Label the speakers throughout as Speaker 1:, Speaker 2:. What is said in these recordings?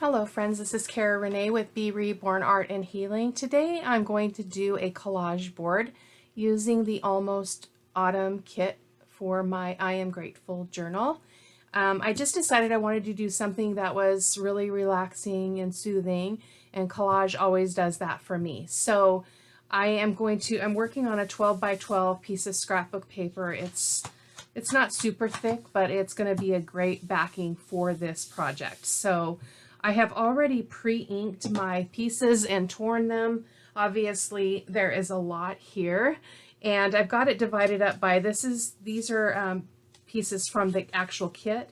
Speaker 1: Hello friends, this is Cara-Renee with B.Reborn Art and Healing. Today I'm going to do a collage board using the Almost Autumn kit for my I Am Grateful journal. I just decided I wanted to do something that was really relaxing and soothing, and collage always does that for me. So I'm working on a 12 by 12 piece of scrapbook paper. It's not super thick, but it's going to be a great backing for this project. So I have already pre-inked my pieces and torn them. Obviously, there is a lot here, and I've got it divided up by these are pieces from the actual kit.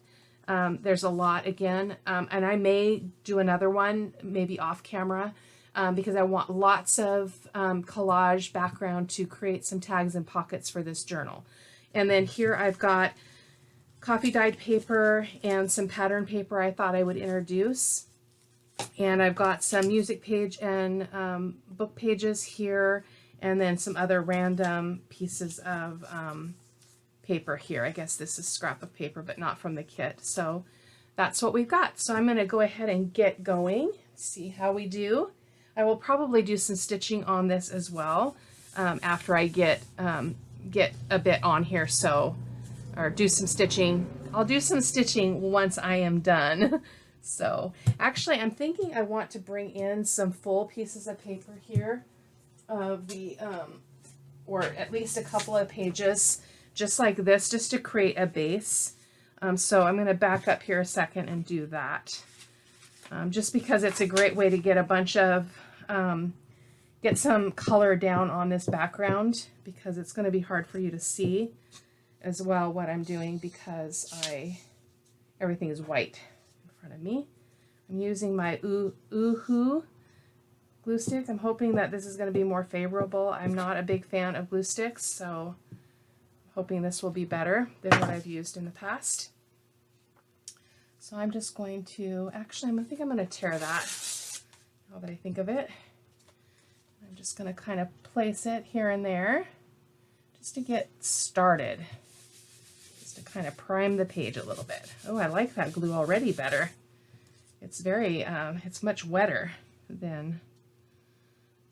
Speaker 1: There's a lot again, and I may do another one maybe off camera because I want lots of collage background to create some tags and pockets for this journal. And then here I've got coffee dyed paper and some pattern paper I thought I would introduce. And I've got some music page and book pages here, and then some other random pieces of paper here. I guess this is scrapbook paper, but not from the kit. So that's what we've got. So I'm going to go ahead and get going, see how we do. I will probably do some stitching on this as well after I get a bit on here, or do some stitching. I'll do some stitching once I am done. So actually I'm thinking I want to bring in some full pieces of paper here of the or at least a couple of pages just like this, just to create a base. So I'm going to back up here a second and do that, just because it's a great way to get a bunch of get some color down on this background, because it's going to be hard for you to see as well what I'm doing because everything is white in front of me. I'm using my Oohoo glue stick. I'm hoping that this is going to be more favorable. I'm not a big fan of glue sticks, so I'm hoping this will be better than what I've used in the past. So I'm just going to, actually I think I'm going to tear that now that I think of it. I'm just going to kind of place it here and there just to get started, just to kind of prime the page a little bit. Oh, I like that glue already better. It's very, it's much wetter than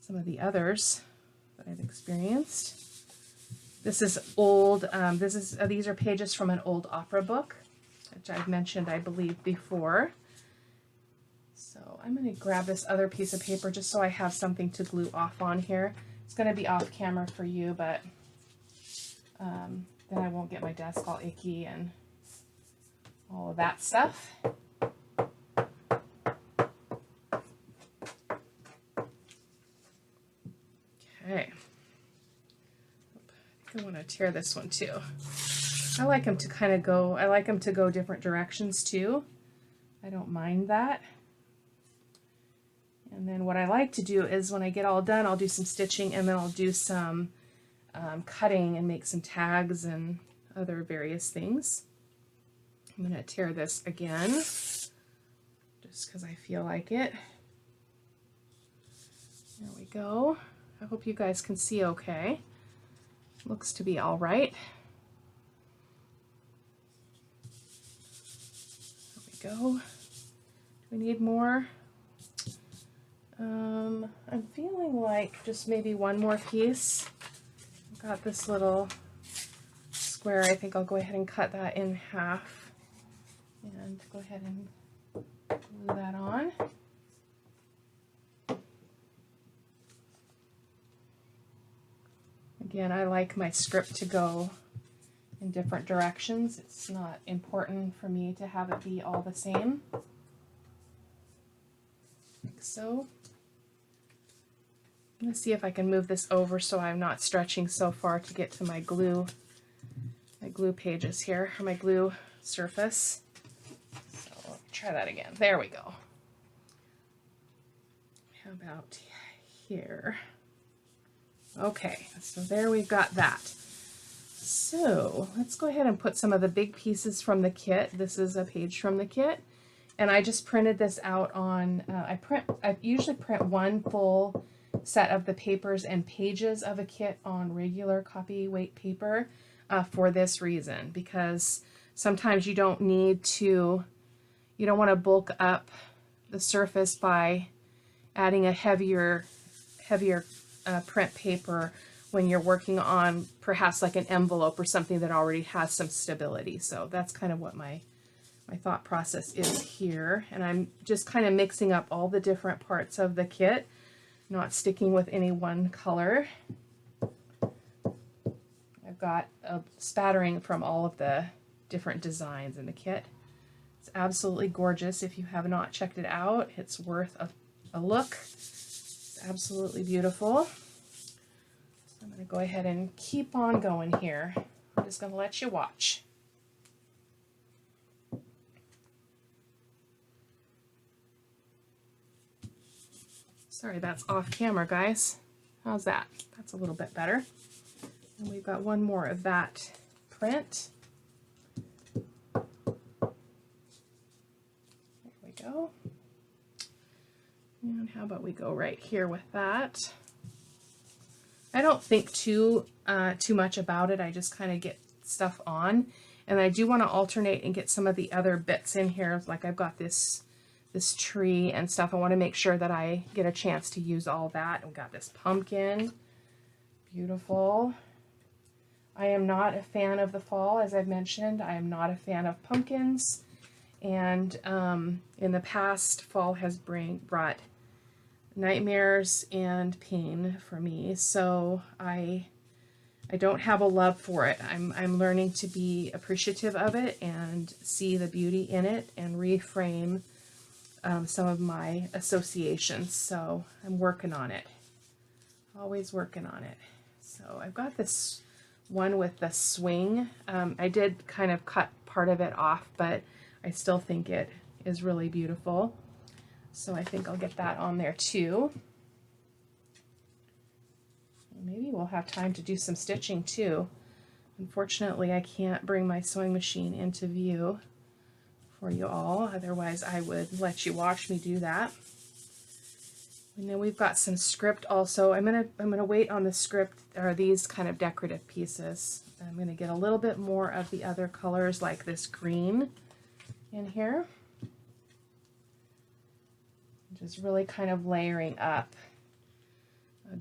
Speaker 1: some of the others that I've experienced. This is old, these are pages from an old opera book, which I've mentioned, I believe, before. So I'm going to grab this other piece of paper just so I have something to glue off on here. It's going to be off camera for you, but then I won't get my desk all icky and all of that stuff. Okay. I think I want to tear this one too. I like them to kind of go, I like them to go different directions too. I don't mind that. And then what I like to do is when I get all done, I'll do some stitching, and then I'll do some cutting and make some tags and other various things. I'm going to tear this again just because I feel like it. There we go. I hope you guys can see okay. Looks to be all right. There we go. Do we need more? I'm feeling like just maybe one more piece. I've got this little square. I think I'll go ahead and cut that in half and go ahead and glue that on. Again, I like my script to go in different directions. It's not important for me to have it be all the same. Like so. I'm going to see if I can move this over so I'm not stretching so far to get to my glue pages here, or my glue surface. So let me try that again. There we go. How about here? Okay, so there we've got that. So let's go ahead and put some of the big pieces from the kit. This is a page from the kit, and I just printed this out on, I usually print one full set of the papers and pages of a kit on regular copy weight paper for this reason, because sometimes you don't want to bulk up the surface by adding a heavier print paper when you're working on perhaps like an envelope or something that already has some stability. So that's kind of what my thought process is here. And I'm just kind of mixing up all the different parts of the kit, not sticking with any one color. I've got a spattering from all of the different designs in the kit. It's absolutely gorgeous. If you have not checked it out, it's worth a look. It's absolutely beautiful. So I'm going to go ahead and keep on going here. I'm just going to let you watch. Sorry, that's off camera, guys. How's that? That's a little bit better. And we've got one more of that print. There we go. And how about we go right here with that? I don't think too much about it. I just kind of get stuff on. And I do want to alternate and get some of the other bits in here. Like I've got this tree and stuff. I want to make sure that I get a chance to use all that. We've got this pumpkin. Beautiful. I am not a fan of the fall, as I've mentioned. I am not a fan of pumpkins. And in the past, fall has brought nightmares and pain for me. So I don't have a love for it. I'm learning to be appreciative of it and see the beauty in it and reframe some of my associations. So I'm working on it. Always working on it. So I've got this one with the swing. I did kind of cut part of it off, but I still think it is really beautiful. So I think I'll get that on there too. Maybe we'll have time to do some stitching too. Unfortunately, I can't bring my sewing machine into view for you all. Otherwise, I would let you watch me do that. And then we've got some script also. I'm gonna wait on the script, or these kind of decorative pieces. I'm gonna get a little bit more of the other colors, like this green in here. Just really kind of layering up a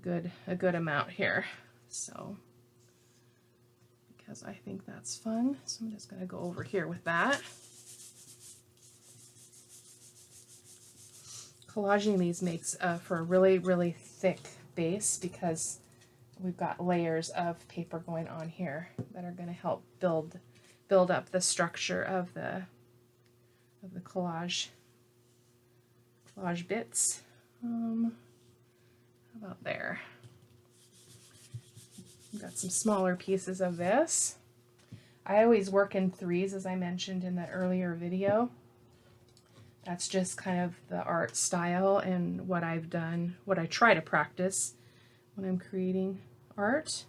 Speaker 1: good amount here. So, because I think that's fun, so I'm just gonna go over here with that. Collaging these makes for a really, really thick base because we've got layers of paper going on here that are going to help build up the structure of the collage bits. How about there? We've got some smaller pieces of this. I always work in threes, as I mentioned in that earlier video. That's just kind of the art style and what I've done, what I try to practice when I'm creating art.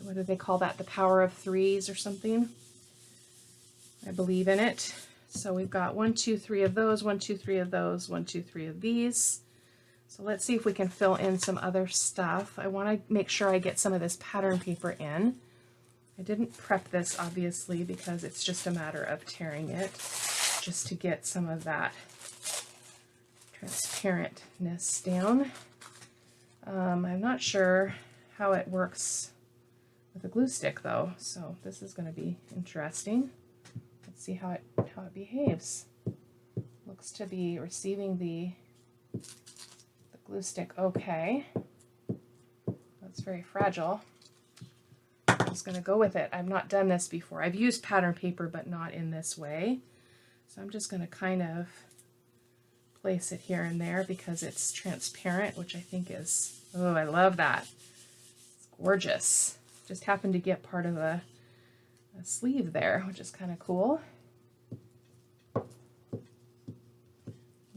Speaker 1: What do they call that? The power of threes or something? I believe in it. So we've got 1, 2, 3 of those, 1, 2, 3 of those, 1, 2, 3 of these. So let's see if we can fill in some other stuff. I want to make sure I get some of this pattern paper in. I didn't prep this obviously because it's just a matter of tearing it, just to get some of that transparentness down. I'm not sure how it works with a glue stick though, so this is going to be interesting. Let's see how it behaves. Looks to be receiving the glue stick okay. That's very fragile. I'm just going to go with it. I've not done this before. I've used pattern paper, but not in this way. So I'm just going to kind of place it here and there because it's transparent, which I think is, oh, I love that. It's gorgeous. Just happened to get part of a sleeve there, which is kind of cool. And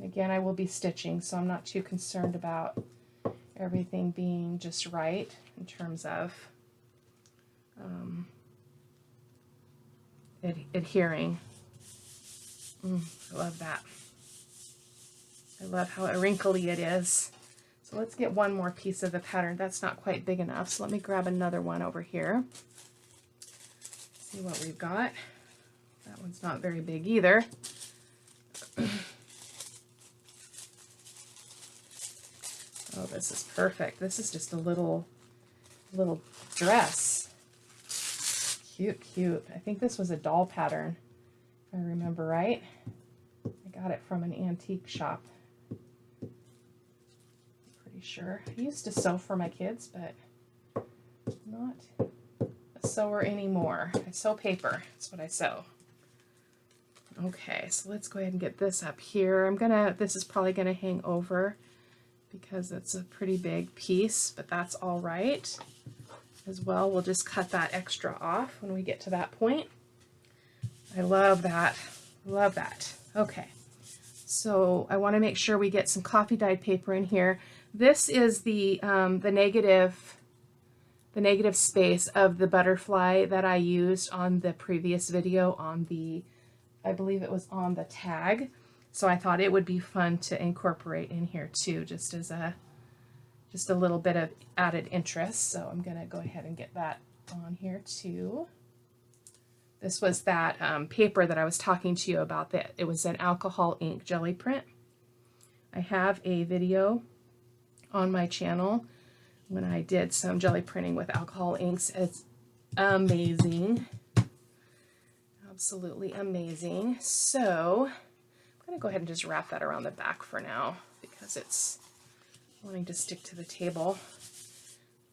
Speaker 1: again, I will be stitching, so I'm not too concerned about everything being just right in terms of adhering. I love that. I love how wrinkly it is. So let's get one more piece of the pattern. That's not quite big enough, so let me grab another one over here. See what we've got. That one's not very big either. Oh, this is perfect. This is just a little dress. Cute, cute. I think this was a doll pattern, if I remember right. I got it from an antique shop. Pretty sure. I used to sew for my kids, but not a sewer anymore. I sew paper. That's what I sew. Okay, so let's go ahead and get this up here. This is probably gonna hang over because it's a pretty big piece, but that's all right as well. We'll just cut that extra off when we get to that point. I love that. Love that. Okay, so I want to make sure we get some coffee dyed paper in here. This is the negative space of the butterfly that I used on the previous video on the, I believe it was on the tag. So I thought it would be fun to incorporate in here too, just as a little bit of added interest. So I'm gonna go ahead and get that on here too. This was that paper that I was talking to you about. That it was an alcohol ink jelly print. I have a video on my channel when I did some jelly printing with alcohol inks. It's amazing. Absolutely amazing. So I'm going to go ahead and just wrap that around the back for now because it's wanting to stick to the table.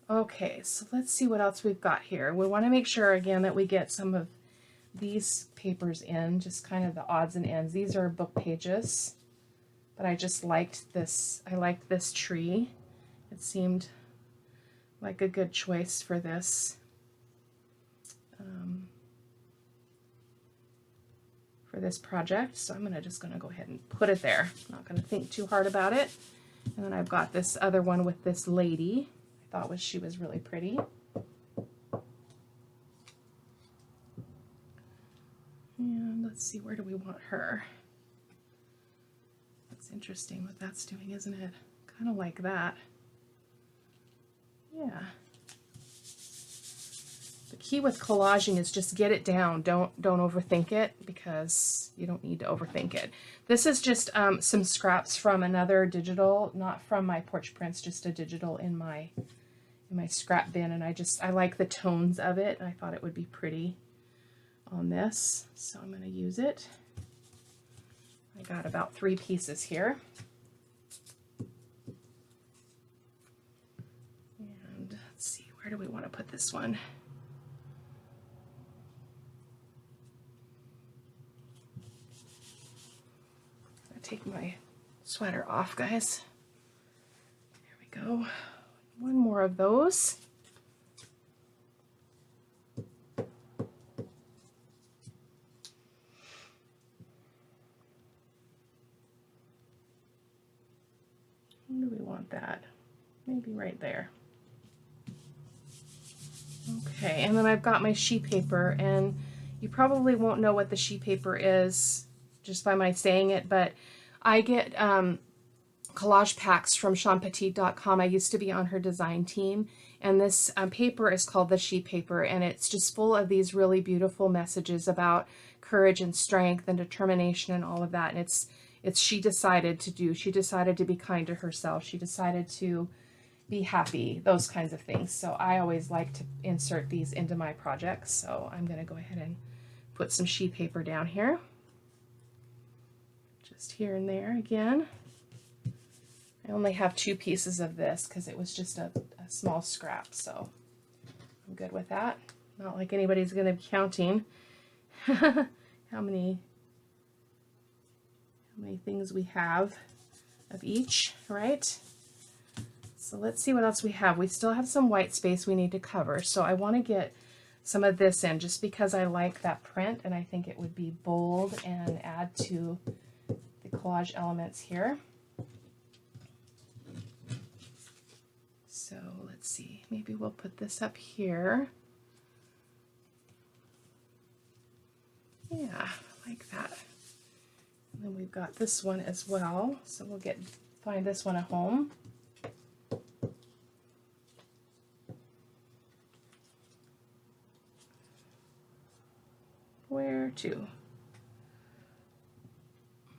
Speaker 1: Okay, so let's see what else we've got here. We want to make sure again that we get some of these papers in, just kind of the odds and ends. These are book pages, but I just liked this. I liked this tree. It seemed like a good choice for this. For this project, so I'm just going to go ahead and put it there. I'm not going to think too hard about it. And then I've got this other one with this lady. I thought she was really pretty. And let's see, where do we want her? That's interesting what that's doing, isn't it? Kind of like that. Yeah. The key with collaging is just get it down. Don't overthink it, because you don't need to overthink it. This is just some scraps from another digital, not from my porch prints, just a digital in my scrap bin, and I like the tones of it, and I thought it would be pretty on this, so I'm going to use it. I got about 3 pieces here. And let's see, where do we want to put this one? Take my sweater off, guys. There we go. One more of those. Where do we want that? Maybe right there. Okay, and then I've got my sheet paper, and you probably won't know what the sheet paper is just by my saying it, but I get collage packs from SeanPetite.com. I used to be on her design team, and this paper is called the sheet paper, and it's just full of these really beautiful messages about courage and strength and determination and all of that. And she decided to be kind to herself. She decided to be happy, those kinds of things. So I always like to insert these into my projects. So I'm going to go ahead and put some sheet paper down here. Just here and there again. I only have 2 pieces of this because it was just a small scrap, so I'm good with that. Not like anybody's going to be counting how many things we have of each, right? So let's see what else we have. We still have some white space we need to cover, so I want to get some of this in just because I like that print and I think it would be bold and add to the collage elements here. So let's see, maybe we'll put this up here. Yeah, I like that. And then we've got this one as well, so we'll find this one a home. Where to?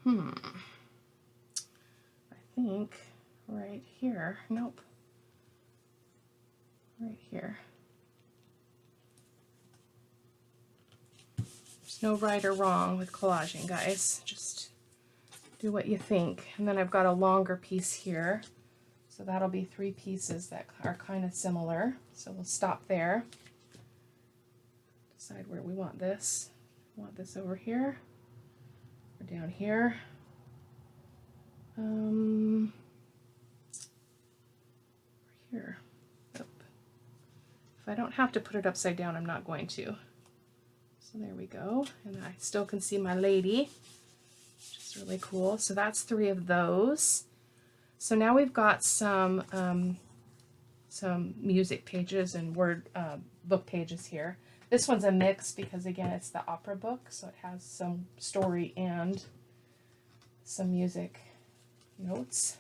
Speaker 1: I think right here. here. Nope. Right here. There's no right or wrong with collaging, guys. Just do what you think. And then I've got a longer piece here. So that'll be 3 pieces that are kind of similar. So we'll stop there. Decide where we want this. Want this over here or down here. Over here. Yep. If I don't have to put it upside down, I'm not going to. So there we go. And I still can see my lady, which is really cool. So that's 3 of those. So now we've got some music pages and word book pages here. This one's a mix because, again, it's the opera book, so it has some story and some music notes.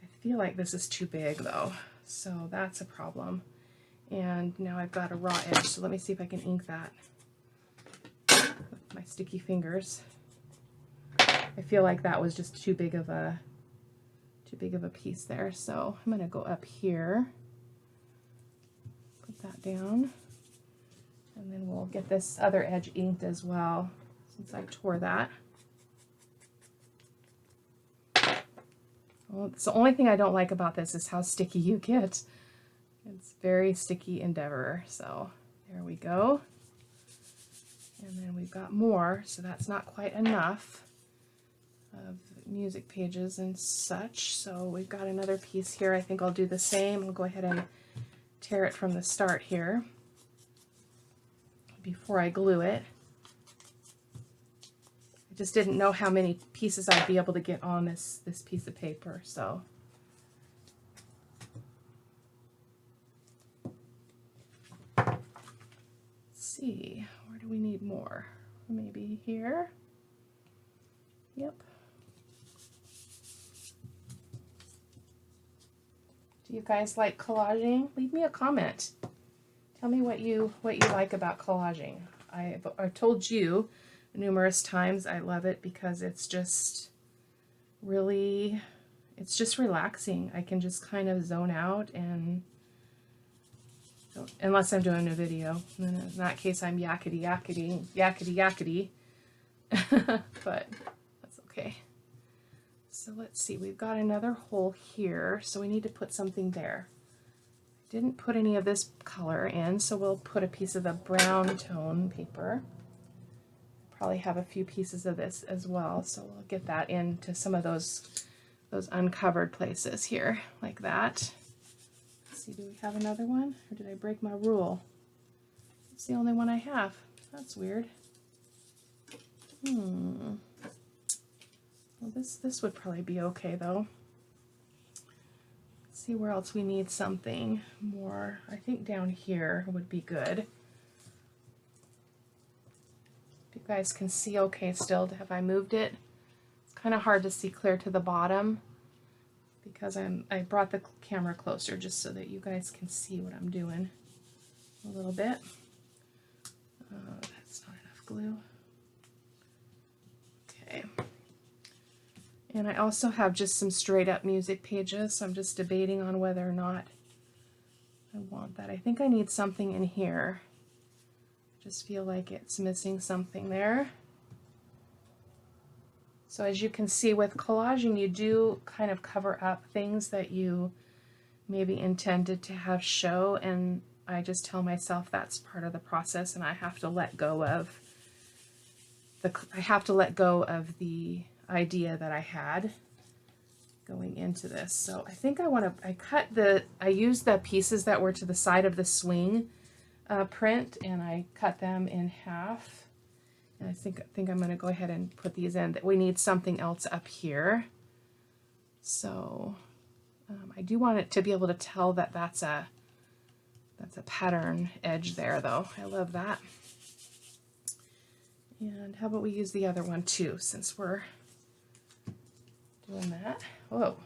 Speaker 1: I feel like this is too big, though, so that's a problem. And now I've got a raw edge, so let me see if I can ink that with my sticky fingers. I feel like that was just too big of a piece there, so I'm going to go up here. Put that down, and then we'll get this other edge inked as well since I tore that. Well, it's the only thing I don't like about this is how sticky you get. It's very sticky endeavor. So there we go. And then we've got more, so that's not quite enough of music pages and such. So we've got another piece here. I think I'll do the same. I'll go ahead and tear it from the start here before I glue it. I just didn't know how many pieces I'd be able to get on this piece of paper, so. Let's see, where do we need more? Maybe here? Yep. Do you guys like collaging? Leave me a comment. Tell me what you like about collaging. I've told you numerous times I love it because it's just really, it's just relaxing. I can just kind of zone out, and unless I'm doing a video, then in that case I'm yakety yakety, but that's okay. So let's see, we've got another hole here, so we need to put something there. Didn't put any of this color in, so we'll put a piece of the brown tone paper. Probably have a few pieces of this as well, so we'll get that into some of those uncovered places here, like that. Let's see, do we have another one, or did I break my rule? It's the only one I have. That's weird. Well, this would probably be okay though. Let's see where else we need something more. I think down here would be good. If you guys can see okay still, have I moved it? It's kind of hard to see clear to the bottom because I brought the camera closer just so that you guys can see what I'm doing a little bit. That's not enough glue. Okay. And I also have just some straight up music pages, so I'm just debating on whether or not I want that. I think I need something in here. I just feel like it's missing something there. So as you can see with collaging, you do kind of cover up things that you maybe intended to have show, and I just tell myself that's part of the process, and I have to let go of the idea that I had going into this. So I think I used the pieces that were to the side of the swing print, and I cut them in half. And I think I'm going to go ahead and put these in. That we need something else up here. So I do want it to be able to tell that that's a pattern edge there, though. I love that. And how about we use the other one too, since we're doing that. Whoa,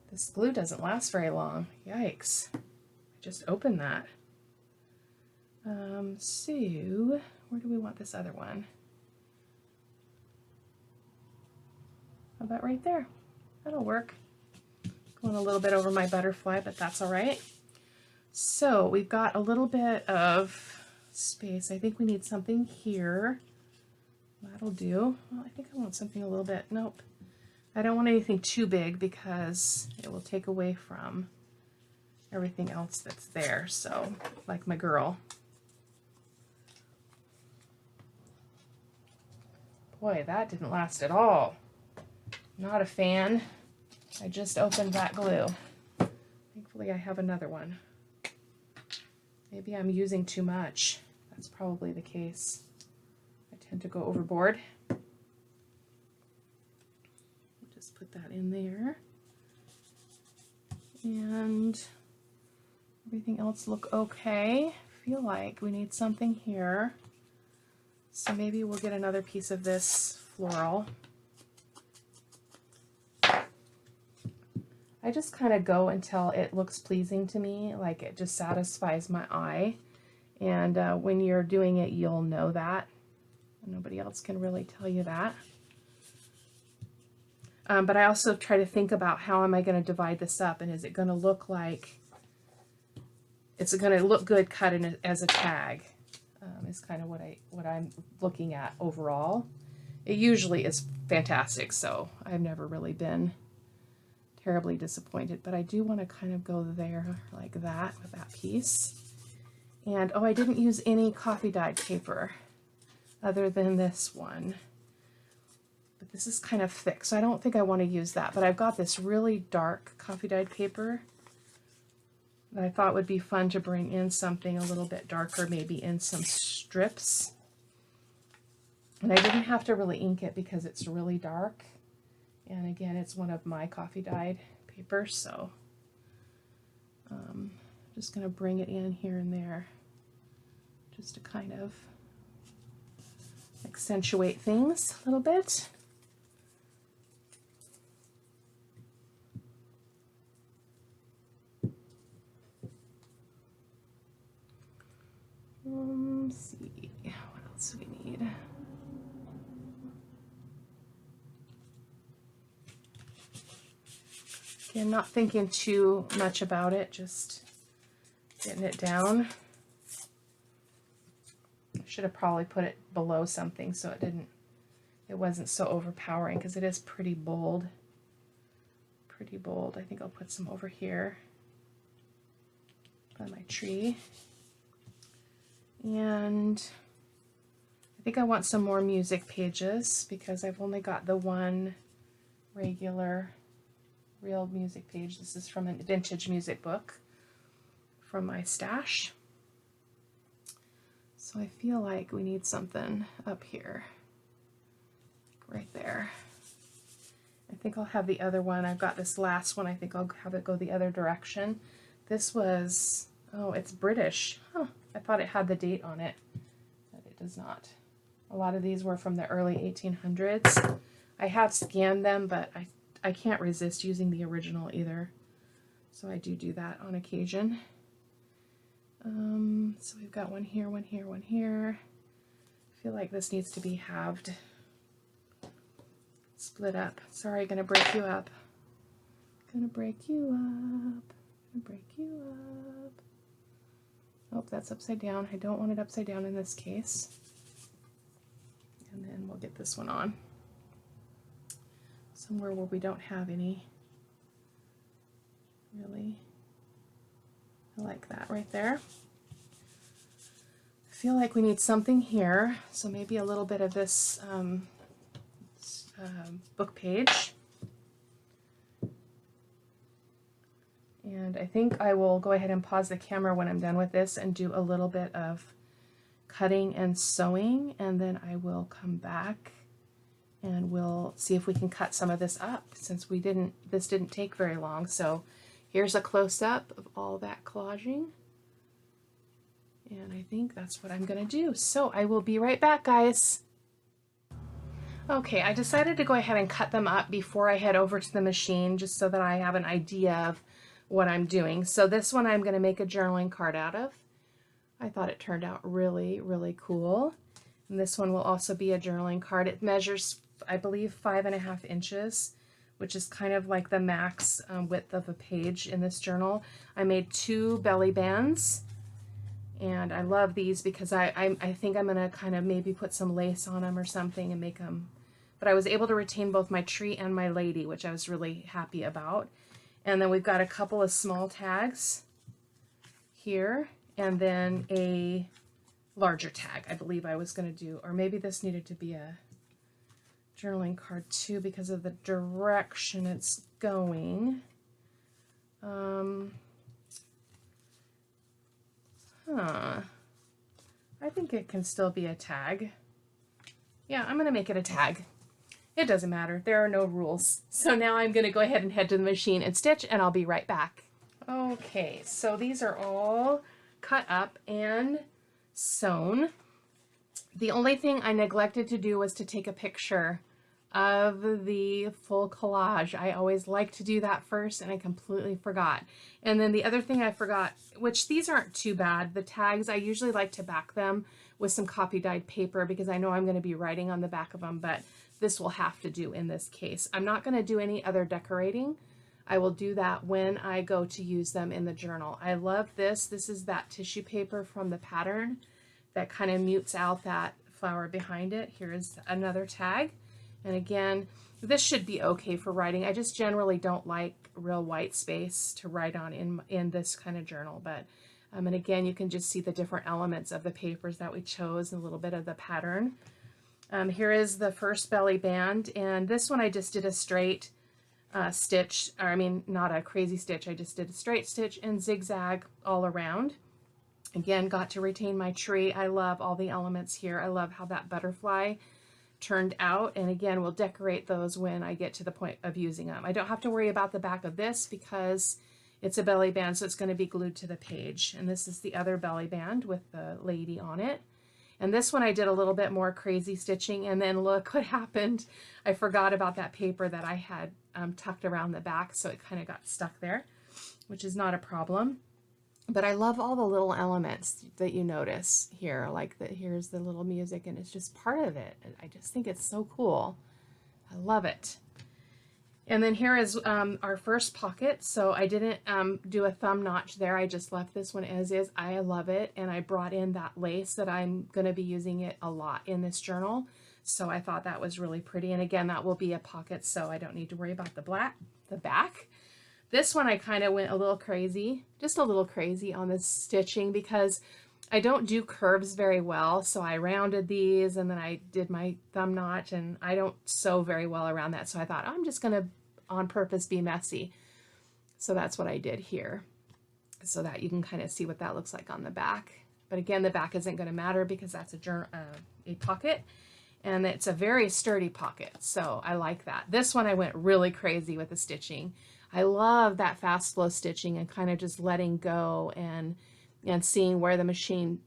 Speaker 1: this glue doesn't last very long. Yikes, I just opened that. So where do we want this other one? How about right there? that'll work. Going a little bit over my butterfly, but that's all right. So we've got a little bit of space. I think we need something here. That'll do. Well, I think I want something a little bit, nope. I don't want anything too big because it will take away from everything else that's there. So, like my girl. Boy, that didn't last at all. Not a fan. I just opened that glue. Thankfully, I have another one. Maybe I'm using too much. That's probably the case. I tend to go overboard. Just put that in there. And everything else look okay. I feel like we need something here. So maybe we'll get another piece of this floral. I just kind of go until it looks pleasing to me, like it just satisfies my eye. And when you're doing it, you'll know that. Nobody else can really tell you that. But I also try to think about how am I going to divide this up, and is it going to look like, it's going to look good cut in as a tag, is kind of what I'm looking at overall. It usually is fantastic, so I've never really been terribly disappointed, but I do want to kind of go there like that with that piece. And oh, I didn't use any coffee dyed paper other than this one, but this is kind of thick, so I don't think I want to use that. But I've got this really dark coffee dyed paper that I thought would be fun to bring in something a little bit darker, maybe in some strips. And I didn't have to really ink it because it's really dark. And again, it's one of my coffee dyed papers, so I'm just going to bring it in here and there just to kind of accentuate things a little bit. Let's see, what else do we need? I'm not thinking too much about it, just getting it down. I should have probably put it below something so it wasn't so overpowering, because it is pretty bold. Pretty bold. I think I'll put some over here by my tree. And I think I want some more music pages because I've only got the one regular real music page. This is from a vintage music book from my stash. So I feel like we need something up here, right there. I think I'll have the other one. I've got this last one. I think I'll have it go the other direction. This was, oh, it's British. Huh. I thought it had the date on it, but it does not. A lot of these were from the early 1800s. I have scanned them, but I can't resist using the original either. So I do that on occasion. So we've got one here, one here, one here. I feel like this needs to be halved. Split up. Sorry, gonna break you up. Gonna break you up. Gonna break you up. Oh, that's upside down. I don't want it upside down in this case. And then we'll get this one on. Somewhere where we don't have any. Really. I like that right there. I feel like we need something here. So maybe a little bit of this book page. And I think I will go ahead and pause the camera when I'm done with this and do a little bit of cutting and sewing, and then I will come back and we'll see if we can cut some of this up, since this didn't take very long. So here's a close-up of all that collaging. And I think that's what I'm gonna do. So I will be right back, guys. Okay, I decided to go ahead and cut them up before I head over to the machine, just so that I have an idea of what I'm doing. So this one I'm gonna make a journaling card out of. I thought it turned out really, really cool. And this one will also be a journaling card. It measures, I believe, 5.5 inches which is kind of like the max width of a page in this journal. I made 2 belly bands, and I love these because I think I'm gonna kind of maybe put some lace on them or something and make them, but I was able to retain both my tree and my lady, which I was really happy about. And then we've got a couple of small tags here, and then a larger tag. I believe I was going to do, or maybe this needed to be a journaling card too because of the direction it's going. I think it can still be a tag. Yeah, I'm going to make it a tag. It doesn't matter. There are no rules. So now I'm going to go ahead and head to the machine and stitch, and I'll be right back. Okay, so these are all cut up and sewn. The only thing I neglected to do was to take a picture of the full collage. I always like to do that first, and I completely forgot. And then the other thing I forgot, which these aren't too bad, the tags, I usually like to back them with some copy dyed paper because I know I'm going to be writing on the back of them, but this will have to do in this case. I'm not going to do any other decorating. I will do that when I go to use them in the journal. I love this. This is that tissue paper from the pattern that kind of mutes out that flower behind it. Here is another tag. And again, this should be okay for writing. I just generally don't like real white space to write on in this kind of journal. But and again, you can just see the different elements of the papers that we chose and a little bit of the pattern. Here is the first belly band, and this one I just did a straight stitch, or I mean not a crazy stitch, I just did a straight stitch and zigzag all around. Again, got to retain my tree. I love all the elements here. I love how that butterfly turned out, and again, we'll decorate those when I get to the point of using them. I don't have to worry about the back of this because it's a belly band, so it's going to be glued to the page. And this is the other belly band with the lady on it. And this one I did a little bit more crazy stitching, and then look what happened. I forgot about that paper that I had tucked around the back, so it kind of got stuck there, which is not a problem. But I love all the little elements that you notice here, like here's the little music, and it's just part of it. I just think it's so cool. I love it. And then here is our first pocket. So I didn't do a thumb notch there. I just left this one as is. I love it. And I brought in that lace that I'm going to be using it a lot in this journal. So I thought that was really pretty. And again, that will be a pocket, so I don't need to worry about the back. This one I kind of went a little crazy, just a little crazy on this stitching because I don't do curves very well. So I rounded these, and then I did my thumb notch, and I don't sew very well around that. So I thought, I'm just going to on purpose be messy. So that's what I did here, so that you can kind of see what that looks like on the back. But again, the back isn't going to matter because that's a pocket, and it's a very sturdy pocket. So I like that. This one I went really crazy with the stitching. I love that fast flow stitching and kind of just letting go and seeing where the machine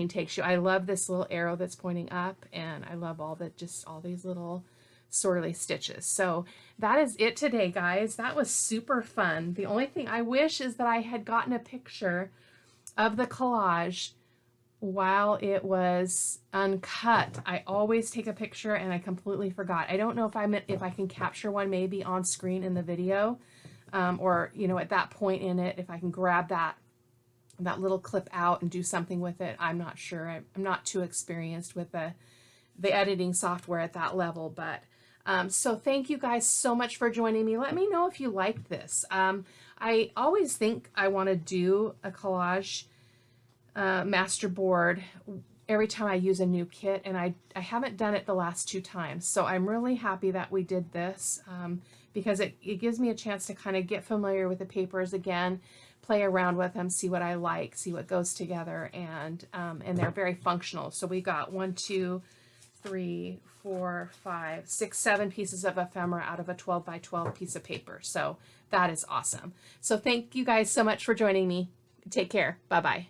Speaker 1: takes you. I love this little arrow that's pointing up, and I love all these little swirly stitches. So that is it today, guys. That was super fun. The only thing I wish is that I had gotten a picture of the collage while it was uncut. I always take a picture, and I completely forgot. I don't know if I can capture one maybe on screen in the video, or at that point in it, if I can grab that little clip out and do something with it. I'm not sure. I'm not too experienced with the editing software at that level, but so thank you guys so much for joining me. Let me know if you liked this. I always think I want to do a collage master board every time I use a new kit, and I haven't done it the last 2 times. So I'm really happy that we did this because it gives me a chance to kind of get familiar with the papers again, play around with them, see what I like, see what goes together, and they're very functional. So we got 1, 2, 3, 4, 5, 6, 7 pieces of ephemera out of a 12 by 12 piece of paper. So that is awesome. So thank you guys so much for joining me. Take care. Bye-bye.